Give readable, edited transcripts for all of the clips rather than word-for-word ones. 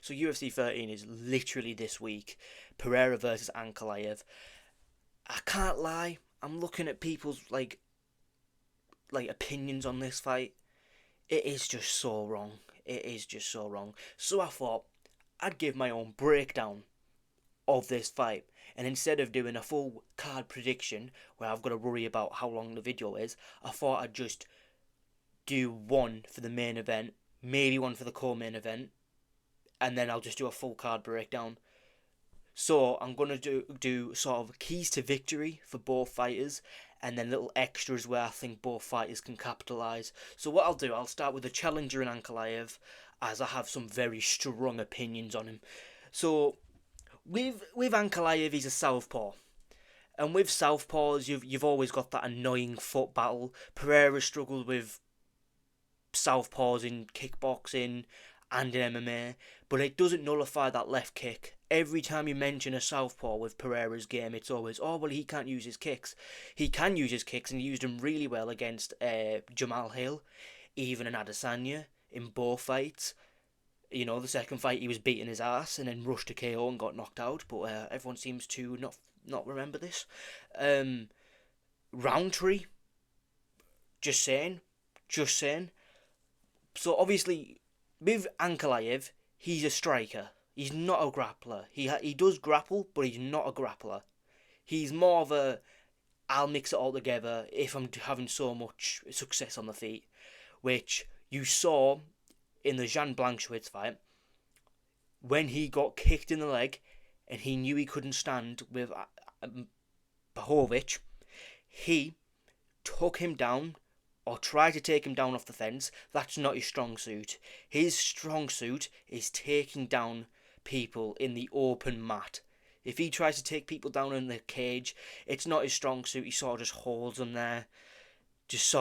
So UFC 13 is literally this week. Pereira versus Ankalaev. I can't lie. I'm looking at people's opinions on this fight. It is just so wrong. It is just so wrong. So I thought I'd give my own breakdown of this fight. And instead of doing a full card prediction where I've got to worry about how long the video is, I thought I'd just do one for the main event, maybe one for the co-main event, and then I'll just do a full card breakdown. So I'm gonna do sort of keys to victory for both fighters, and then little extras where I think both fighters can capitalise. So what I'll do, I'll start with the challenger in Ankalaev, as I have some very strong opinions on him. So with Ankalaev, he's a southpaw. And with southpaws, you've always got that annoying foot battle. Pereira struggled with southpaws in kickboxing and in MMA, but it doesn't nullify that left kick. Every time you mention a southpaw with Pereira's game, it's always, oh, well, he can't use his kicks. He can use his kicks, and he used them really well against Jamal Hill, even in Adesanya, in both fights. You know, the second fight he was beating his ass and then rushed to KO and got knocked out, but everyone seems to not remember this. Roundtree, just saying, just saying. So obviously, with Ankalaev, he's a striker. He's not a grappler. He does grapple, but he's not a grappler. He's more of a, I'll mix it all together if I'm having so much success on the feet, which you saw in the Jan Blachowicz fight when he got kicked in the leg and he knew he couldn't stand with Blachowicz. He took him down or try to take him down off the fence. That's not his strong suit. His strong suit is taking down people in the open mat. If he tries to take people down in the cage, it's not his strong suit. He sort of just holds them there. Just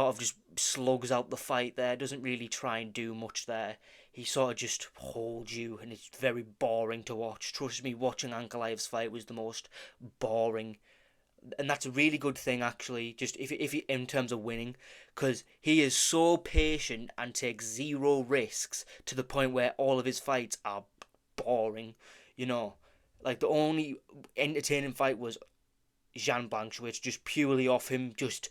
slugs out the fight there. Doesn't really try and do much there. He sort of just holds you, and it's very boring to watch. Trust me, watching Ankalaev's fight was the most boring, and that's a really good thing actually. Just if in terms of winning, because he is so patient and takes zero risks to the point where all of his fights are boring. You know, like the only entertaining fight was Jan Blachowicz, just purely off him just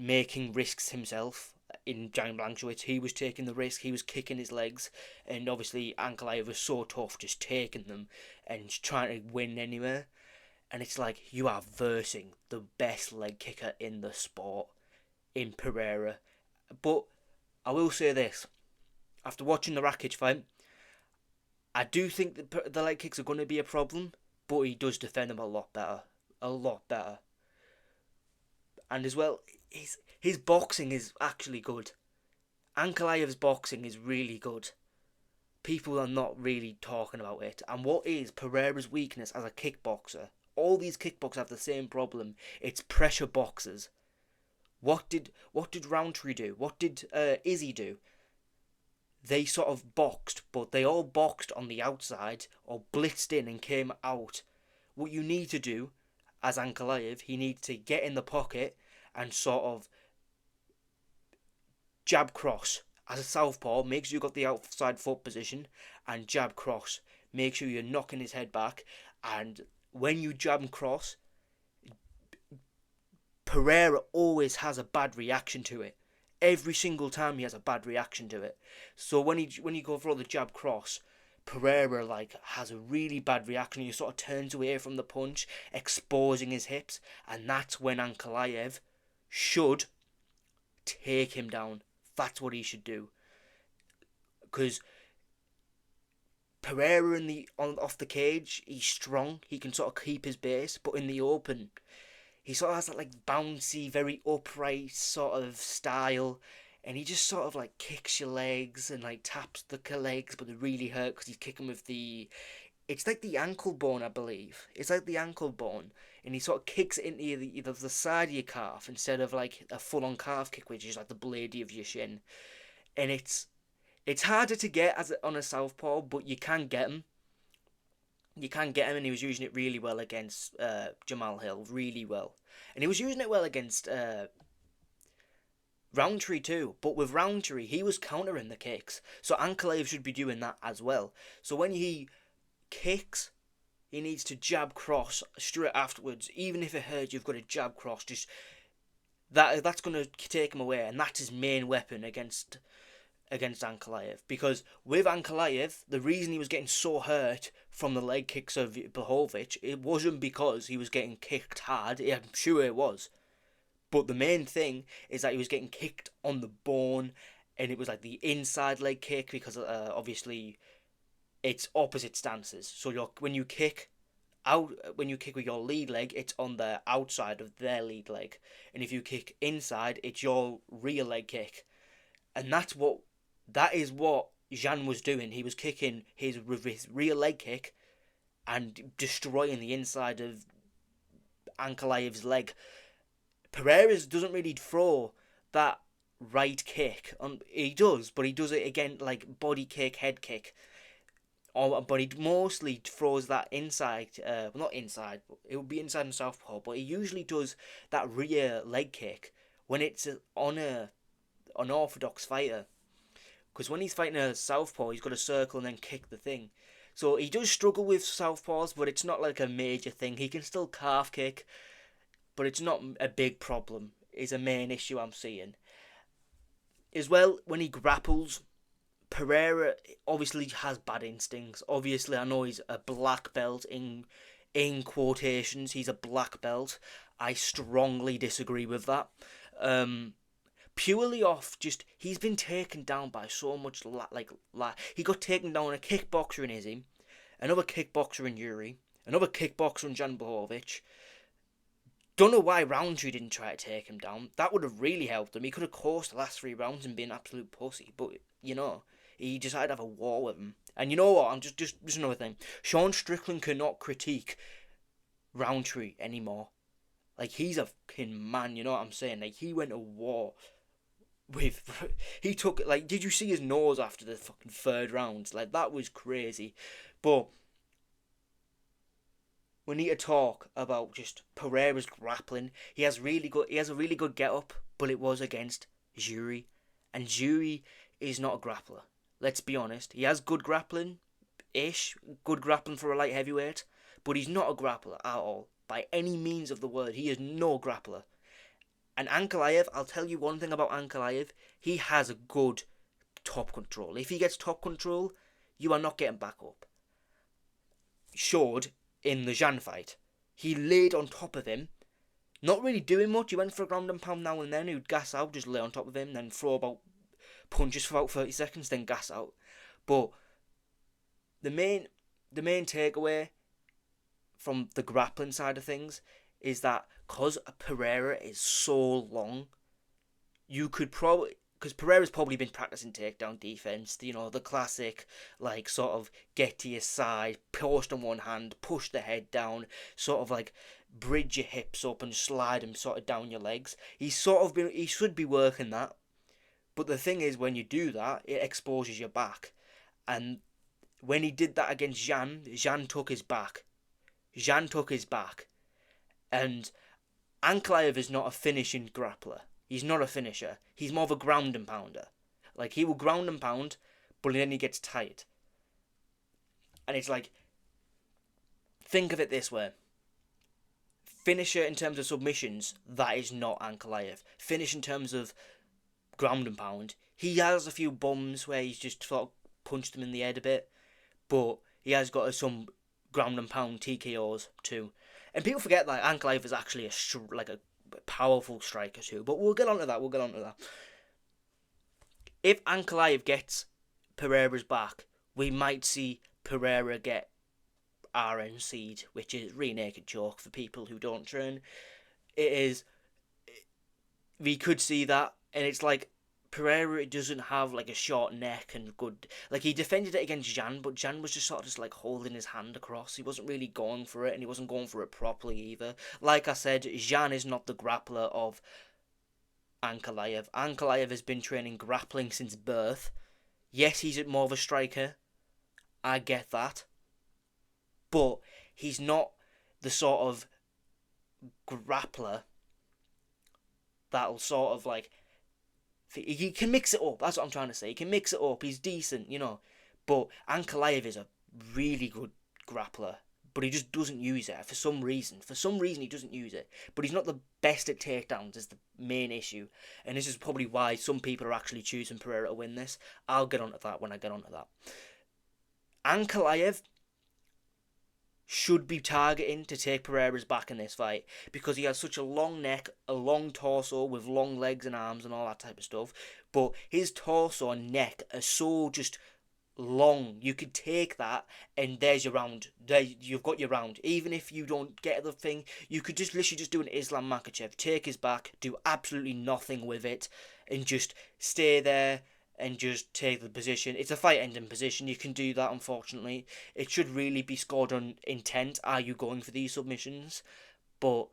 making risks himself. In Jan Blachowicz, he was taking the risk, he was kicking his legs, and obviously Ankalaev was so tough, just taking them and trying to win anywhere. And it's like, you are versing the best leg kicker in the sport in Pereira. But I will say this, after watching the Rakic fight, I do think that the leg kicks are going to be a problem, but he does defend them a lot better. A lot better. And as well, his boxing is actually good. Ankalaev's boxing is really good. People are not really talking about it. And what is Pereira's weakness as a kickboxer? All these kickboxers have the same problem. It's pressure boxers. What did Roundtree do? What did Izzy do? They sort of boxed, but they all boxed on the outside or blitzed in and came out. What you need to do, as Ankalaev, he needs to get in the pocket and sort of jab cross. As a southpaw, make sure you got the outside foot position and jab cross. Make sure you're knocking his head back, and when you jab and cross, Pereira always has a bad reaction to it. Every single time he has a bad reaction to it. So when you go for the jab cross, Pereira has a really bad reaction. He sort of turns away from the punch, exposing his hips, and that's when Ankalaev should take him down. That's what he should do. Because Pereira off the cage, he's strong. He can sort of keep his base, but in the open, he sort of has that bouncy, very upright sort of style, and he just sort of kicks your legs and taps the legs, but they really hurt because he's kicking with the. It's like the ankle bone, I believe. It's like the ankle bone, and he sort of kicks it into either the side of your calf instead of a full-on calf kick, which is like the blade of your shin. And it's harder to get on a southpaw, but you can get him. You can get him, and he was using it really well against Jamal Hill, really well. And he was using it well against Roundtree too, but with Roundtree, he was countering the kicks. So Ankalaev should be doing that as well. So when he kicks, he needs to jab cross straight afterwards. Even if it hurts, you've got to jab cross. Just that's going to take him away, and that's his main weapon against Ankalaev. Because with Ankalaev, the reason he was getting so hurt from the leg kicks of Blachowicz, it wasn't because he was getting kicked hard. Yeah, I'm sure it was. But the main thing is that he was getting kicked on the bone, and it was like the inside leg kick because obviously it's opposite stances. So when you kick with your lead leg, it's on the outside of their lead leg, and if you kick inside, it's your rear leg kick, and that is what Jan was doing. He was kicking his rear leg kick and destroying the inside of Ankalaev's leg. Pereira doesn't really throw that right kick. He does, but he does it again like body kick, head kick. But he mostly throws that inside, not inside, it would be inside and southpaw, but he usually does that rear leg kick when it's on an orthodox fighter. Because when he's fighting a southpaw, he's got to circle and then kick the thing. So he does struggle with southpaws, but it's not like a major thing. He can still calf kick, but it's not a big problem. Is a main issue I'm seeing. As well, when he grapples, Pereira obviously has bad instincts. Obviously, I know he's a black belt in quotations. He's a black belt. I strongly disagree with that. Purely off just he's been taken down by so much he got taken down a kickboxer in Izzy, another kickboxer in Yuri, another kickboxer in Jan Blachowicz. Don't know why Roundtree didn't try to take him down. That would have really helped him. He could have coursed the last 3 rounds and been an absolute pussy. But, he decided to have a war with him. And you know what? I'm just another thing. Sean Strickland cannot critique Roundtree anymore. Like, he's a fucking man, you know what I'm saying? Like, he went to war with... He took... Like, did you see his nose after the fucking 3rd round? Like, that was crazy. But... we need to talk about just Pereira's grappling. He has a really good get up, but it was against Jury, and Jury is not a grappler. Let's be honest. He has good grappling for a light heavyweight, but he's not a grappler at all by any means of the word. He is no grappler. And Ankalaev, I'll tell you one thing about Ankalaev. He has a good top control. If he gets top control, you are not getting back up. Showed in the Jan fight. He laid on top of him, not really doing much. He went for a ground and pound now and then. He would gas out, just lay on top of him, then throw about punches for about 30 seconds, then gas out. But the main takeaway from the grappling side of things is that because Pereira is so long, you could probably... because Pereira's probably been practicing takedown defense, the classic, like, sort of get to your side, post on one hand, push the head down, sort of like bridge your hips up and slide them sort of down your legs. He should be working that. But the thing is, when you do that, it exposes your back. And when he did that against Jan took his back. And Ankalaev is not a finishing grappler. He's not a finisher. He's more of a ground and pounder. Like, he will ground and pound, but then he gets tired. And it's like, think of it this way. Finisher in terms of submissions, that is not Ankalaev. Finish in terms of ground and pound, he has a few bums where he's just sort of punched them in the head a bit, but he has got some ground and pound TKOs too. And people forget that Ankalaev is actually a powerful striker too, but we'll get on to that. If Ankalaev gets Pereira's back, we might see Pereira get RNC'd, which is really naked joke for people who don't train. We could see that, and it's like Pereira doesn't have like a short neck and good, like, he defended it against Jan, but Jan was just like holding his hand across. He wasn't really going for it, and he wasn't going for it properly either. Like I said, Jan is not the grappler of Ankalaev. Ankalaev has been training grappling since birth. Yes, he's more of a striker. I get that. But he's not the sort of grappler that'll sort of like He can mix it up. That's what I'm trying to say. He can mix it up. He's decent, you know. But Ankalaev is a really good grappler, but he just doesn't use it for some reason. For some reason, he doesn't use it. But he's not the best at takedowns, is the main issue. And this is probably why some people are actually choosing Pereira to win this. I'll get onto that when I get onto that. Ankalaev should be targeting to take Pereira's back in this fight because he has such a long neck, a long torso with long legs and arms and all that type of stuff. But his torso and neck are so just long. You could take that and there's your round. There you've got your round. Even if you don't get the thing, you could just literally just do an Islam Makhachev, take his back, do absolutely nothing with it, and just stay there and just take the position. It's a fight-ending position. You can do that, unfortunately. It should really be scored on intent. Are you going for these submissions? But,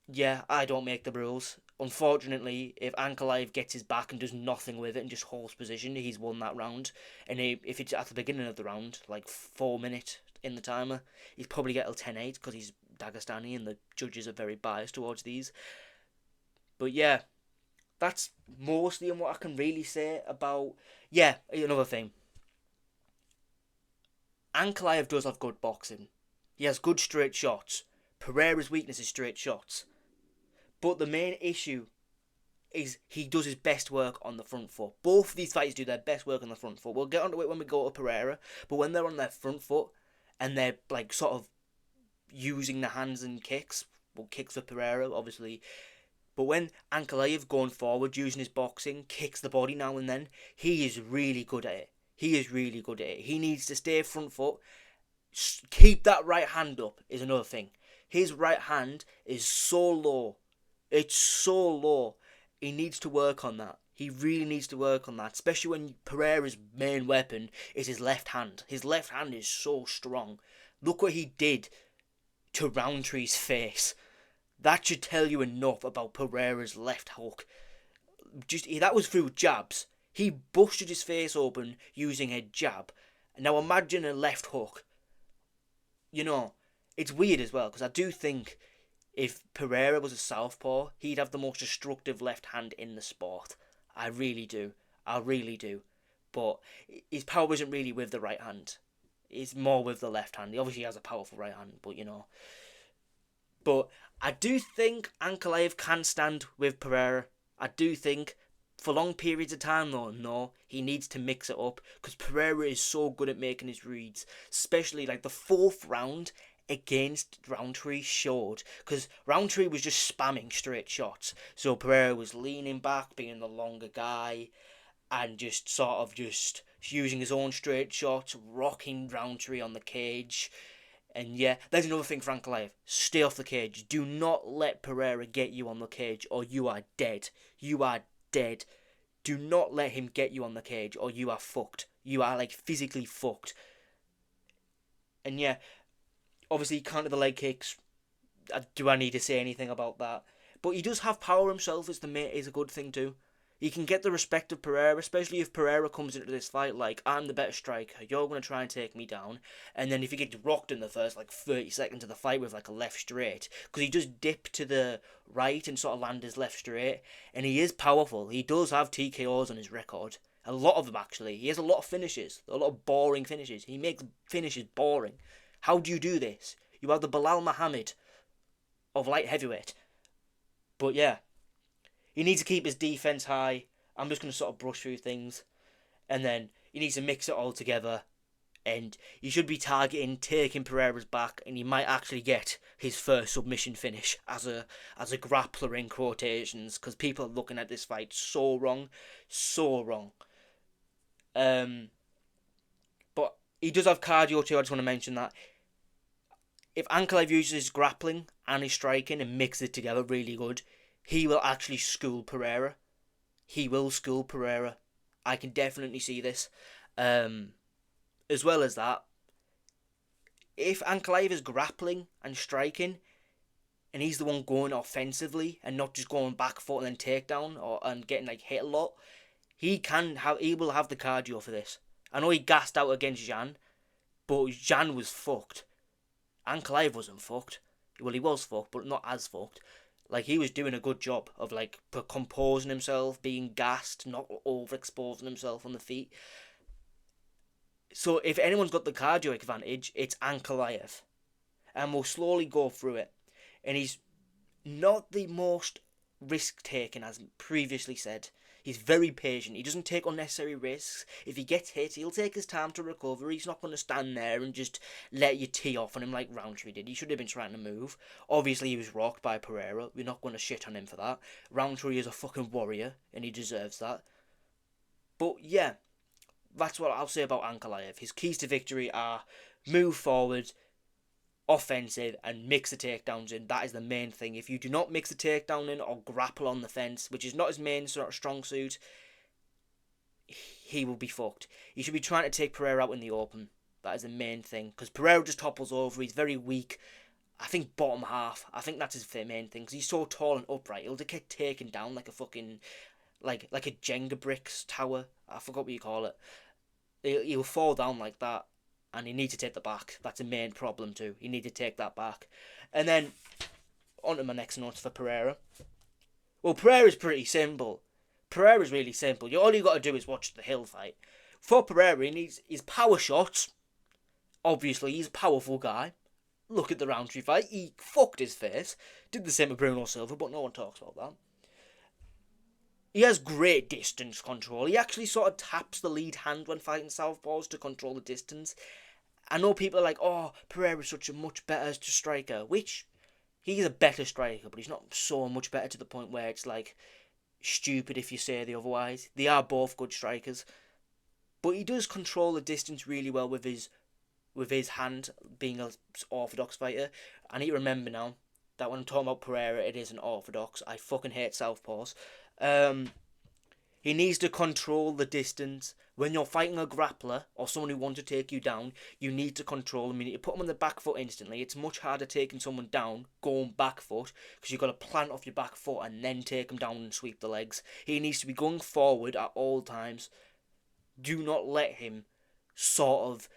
yeah, I don't make the rules. Unfortunately, if Ankalaev gets his back and does nothing with it and just holds position, he's won that round. And if it's at the beginning of the round, like 4 minutes in the timer, he'd probably get a 10-8 because he's Dagestani and the judges are very biased towards these. But, yeah, that's mostly what I can really say about... Yeah, another thing. Ankalaev does have good boxing. He has good straight shots. Pereira's weakness is straight shots. But the main issue is he does his best work on the front foot. Both of these fighters do their best work on the front foot. We'll get onto it when we go to Pereira. But when they're on their front foot and they're like sort of using the hands and kicks, well, kicks for Pereira, obviously... But when Ankalaev going forward, using his boxing, kicks the body now and then, he is really good at it. He is really good at it. He needs to stay front foot. Keep that right hand up is another thing. His right hand is so low. It's so low. He needs to work on that. He really needs to work on that. Especially when Pereira's main weapon is his left hand. His left hand is so strong. Look what he did to Roundtree's face. That should tell you enough about Pereira's left hook. That was through jabs. He busted his face open using a jab. Now imagine a left hook. You know, it's weird as well, because I do think if Pereira was a southpaw, he'd have the most destructive left hand in the sport. I really do. I really do. But his power isn't really with the right hand. It's more with the left hand. He obviously has a powerful right hand, but you know. But I do think Ankalaev can stand with Pereira. I do think for long periods of time though, no, he needs to mix it up because Pereira is so good at making his reads. Especially like the 4th round against Roundtree showed because Roundtree was just spamming straight shots. So Pereira was leaning back, being the longer guy and just sort of just using his own straight shots, rocking Roundtree on the cage. And yeah, there's another thing for Ankalaev. Stay off the cage. Do not let Pereira get you on the cage or you are dead. You are dead. Do not let him get you on the cage or you are fucked. You are like physically fucked. And yeah, obviously counter the leg kicks. Do I need to say anything about that? But he does have power himself is a good thing too. He can get the respect of Pereira, especially if Pereira comes into this fight like, I'm the better striker, you're going to try and take me down. And then if he gets rocked in the first like 30 seconds of the fight with like a left straight, because he does dip to the right and sort of land his left straight, and he is powerful. He does have TKOs on his record. A lot of them actually. He has a lot of finishes, a lot of boring finishes. He makes finishes boring. How do you do this? You have the Bilal Muhammad of light heavyweight. But yeah. He needs to keep his defence high. I'm just going to sort of brush through things. And then he needs to mix it all together. And he should be targeting, taking Pereira's back. And he might actually get his first submission finish as a grappler in quotations. Because people are looking at this fight so wrong. So wrong. But he does have cardio too. I just want to mention that. If Ankalaev uses his grappling and his striking and mixes it together really good, he will actually school Pereira. He will school Pereira. I can definitely see this. As well as that, if Ankalaev is grappling and striking, and he's the one going offensively and not just going back foot and then takedown and getting like hit a lot, he will have the cardio for this. I know he gassed out against Jan, but Jan was fucked. Ankalaev wasn't fucked. Well, he was fucked, but not as fucked. Like, he was doing a good job of, like, composing himself, being gassed, not overexposing himself on the feet. So if anyone's got the cardio advantage, it's Ankalaev. And we'll slowly go through it. And he's not the most risk taking, as previously said. He's very patient. He doesn't take unnecessary risks. If he gets hit, he'll take his time to recover. He's not going to stand there and just let you tee off on him like Roundtree did. He should have been trying to move. Obviously, he was rocked by Pereira. We're not going to shit on him for that. Roundtree is a fucking warrior, and he deserves that. But yeah, that's what I'll say about Ankalaev. His keys to victory are move forward, offensive, and mix the takedowns in. That is the main thing. If you do not mix the takedown in or grapple on the fence, which is not his main sort of strong suit, he will be fucked. He should be trying to take Pereira out in the open. That is the main thing. Because Pereira just topples over. He's very weak. I think bottom half. I think that's his main thing. Because he's so tall and upright. He'll just get taken down like a fucking... Like a Jenga bricks tower. I forgot what you call it. He'll fall down like that. And he needs to take the back. That's a main problem too. You need to take that back. And then, on to my next notes for Pereira. Well, Pereira's pretty simple. Pereira's really simple. All you got to do is watch the Hill fight. For Pereira, he needs his power shots. Obviously, he's a powerful guy. Look at the Roundtree fight. He fucked his face. Did the same with Bruno Silva, but no one talks about that. He has great distance control. He actually sort of taps the lead hand when fighting southpaws to control the distance. I know people are like, oh, Pereira's such a much better striker, which he's a better striker, but he's not so much better to the point where it's like stupid if you say the otherwise. They are both good strikers, but he does control the distance really well with his hand, being an orthodox fighter. I need to remember now that when I'm talking about Pereira, it isn't orthodox. I fucking hate southpaws. He needs to control the distance. When you're fighting a grappler or someone who wants to take you down, you need to control them. You need to put them on the back foot instantly. It's much harder taking someone down going back foot because you've got to plant off your back foot and then take them down and sweep the legs. He needs to be going forward at all times. Do not let him sort of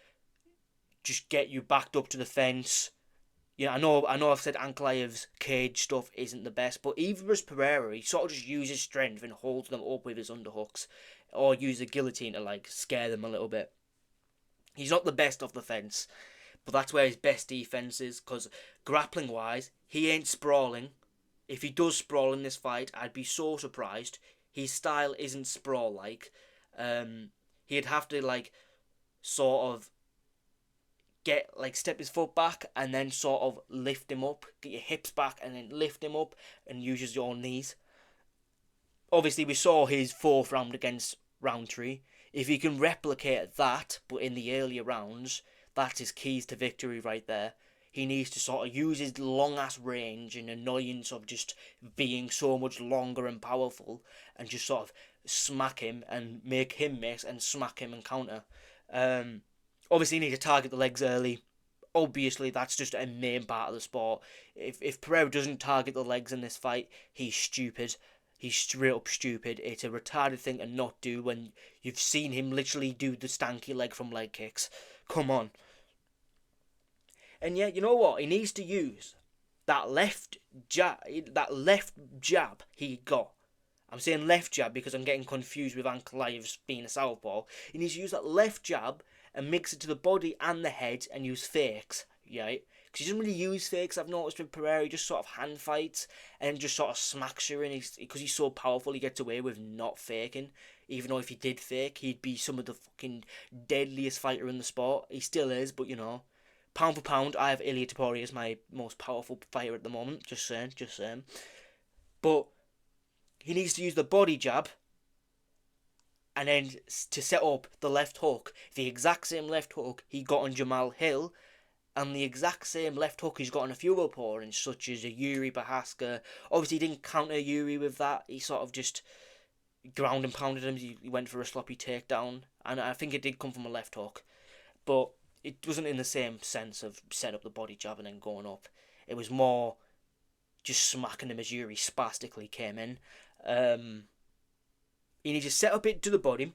just get you backed up to the fence. Yeah, I know I've said Ankalaev's cage stuff isn't the best, but even as Pereira, he sort of just uses strength and holds them up with his underhooks, or use a guillotine to like scare them a little bit. He's not the best off the fence, but that's where his best defense is, because grappling wise, he ain't sprawling. If he does sprawl in this fight, I'd be so surprised. His style isn't sprawl like. He'd have to like sort of step his foot back and then sort of lift him up, get your hips back and then lift him up and use your knees. Obviously, we saw his fourth round against Roundtree. If he can replicate that, but in the earlier rounds, that's his keys to victory right there. He needs to sort of use his long-ass range and annoyance of just being so much longer and powerful and just sort of smack him and make him miss and smack him and counter. Obviously, you need to target the legs early. Obviously, that's just a main part of the sport. If Pereira doesn't target the legs in this fight, he's stupid. He's straight up stupid. It's a retarded thing to not do when you've seen him literally do the stanky leg from leg kicks. Come on. And yeah, you know what? He needs to use that left jab he got. I'm saying left jab because I'm getting confused with Ankalaev's being a southpaw. He needs to use that left jab and mix it to the body and the head and use fakes, right? Because he doesn't really use fakes, I've noticed with Pereira. He just sort of hand fights and just sort of smacks you in. Because he's so powerful, he gets away with not faking. Even though if he did fake, he'd be some of the fucking deadliest fighter in the sport. He still is, but you know. Pound for pound, I have Ilia Topuria as my most powerful fighter at the moment. Just saying. But he needs to use the body jab and then to set up the left hook, the exact same left hook he got on Jamal Hill, and the exact same left hook he's got on a few opponents, such as a Yuri Prochazka. Obviously, he didn't counter Yuri with that. He sort of just ground and pounded him. He went for a sloppy takedown, and I think it did come from a left hook. But it wasn't in the same sense of set up the body jab and then going up. It was more just smacking him as Yuri spastically came in. You need to set up it to the body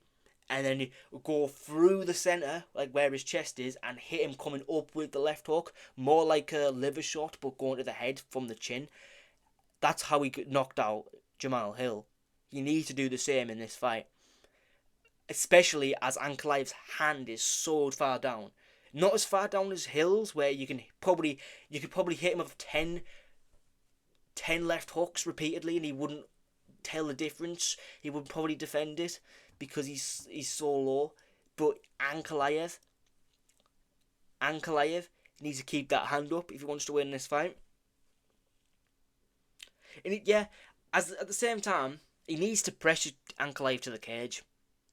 and then go through the centre, like where his chest is, and hit him coming up with the left hook. More like a liver shot, but going to the head from the chin. That's how he knocked out Jamal Hill. He needs to do the same in this fight. Especially as Ankalaev's hand is so far down. Not as far down as Hill's, where you could probably hit him with 10 left hooks repeatedly and he wouldn't tell the difference. He would probably defend it because he's so low. But Ankalaev needs to keep that hand up if he wants to win this fight. And at the same time, he needs to pressure Ankalaev to the cage.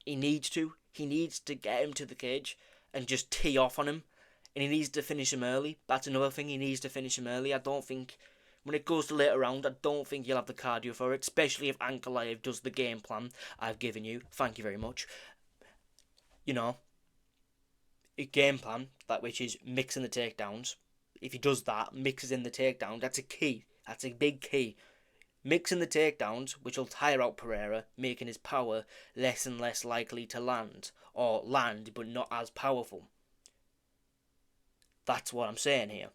He needs to. He needs to get him to the cage and just tee off on him. And he needs to finish him early. That's another thing. He needs to finish him early. I don't think, when it goes to later round, I don't think you'll have the cardio for it. Especially if Ankalaev does the game plan I've given you. Thank you very much. You know, a game plan, that which is mixing the takedowns. If he does that, mixes in the takedown, that's a key. That's a big key. Mixing the takedowns, which will tire out Pereira, making his power less and less likely to land, or land but not as powerful. That's what I'm saying here.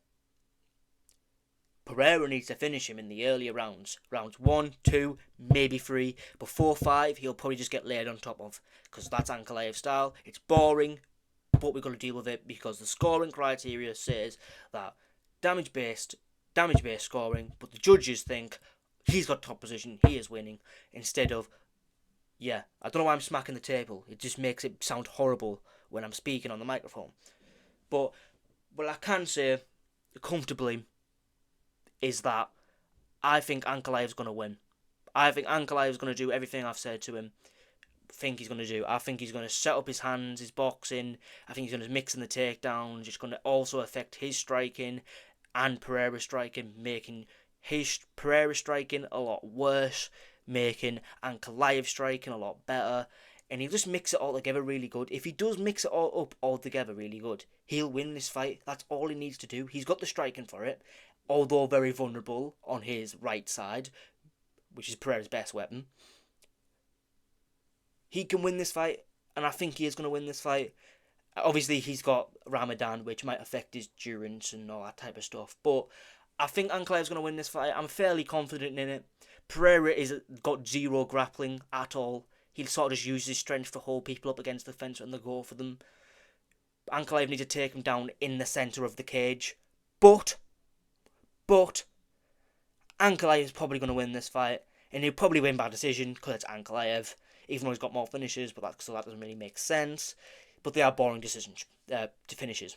Pereira needs to finish him in the earlier rounds. Rounds 1, 2, maybe 3. But 4, 5, he'll probably just get laid on top of. Because that's Ankalaev style. It's boring, but we've got to deal with it because the scoring criteria says that damage-based scoring, but the judges think he's got top position, he is winning, instead of, I don't know why I'm smacking the table. It just makes it sound horrible when I'm speaking on the microphone. But what I can say comfortably is that I think Ankalaev's going to win. I think Ankalaev's going to do everything I've said to him. Think he's going to do. I think he's going to set up his hands, his boxing. I think he's going to mix in the takedowns. Just going to also affect his striking and Pereira's striking, making his Pereira striking a lot worse, making Ankalaev striking a lot better, and he'll just mix it all together really good. If he does mix it all up all together really good, he'll win this fight. That's all he needs to do. He's got the striking for it, although very vulnerable on his right side, which is Pereira's best weapon. He can win this fight, and I think he is going to win this fight. Obviously, he's got Ramadan, which might affect his endurance and all that type of stuff, but I think Ankalaev's going to win this fight. I'm fairly confident in it. Pereira got zero grappling at all. He'll sort of just use his strength to hold people up against the fence and go for them. Ankalaev needs to take him down in the centre of the cage. But Ankalaev is probably going to win this fight. And he'll probably win by decision because it's Ankalaev. Even though he's got more finishes, but that doesn't really make sense. But they are boring decisions, finishes.